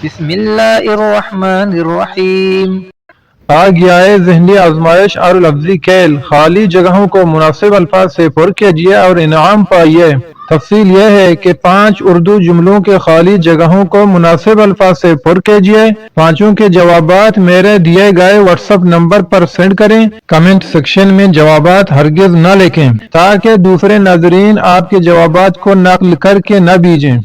بسم اللہ الرحمن الرحیم۔ آ گیا ہے ذہنی آزمائش اور لفظی کھیل۔ خالی جگہوں کو مناسب الفاظ سے پر کیجئے اور انعام پائیے۔ تفصیل یہ ہے کہ 5 اردو جملوں کے خالی جگہوں کو مناسب الفاظ سے پر کیجئے۔ 5 کے جوابات میرے دیے گئے واٹس ایپ نمبر پر سینڈ کریں۔ کمنٹ سیکشن میں جوابات ہرگز نہ لکھیں تاکہ دوسرے ناظرین آپ کے جوابات کو نقل کر کے نہ بھیجیں۔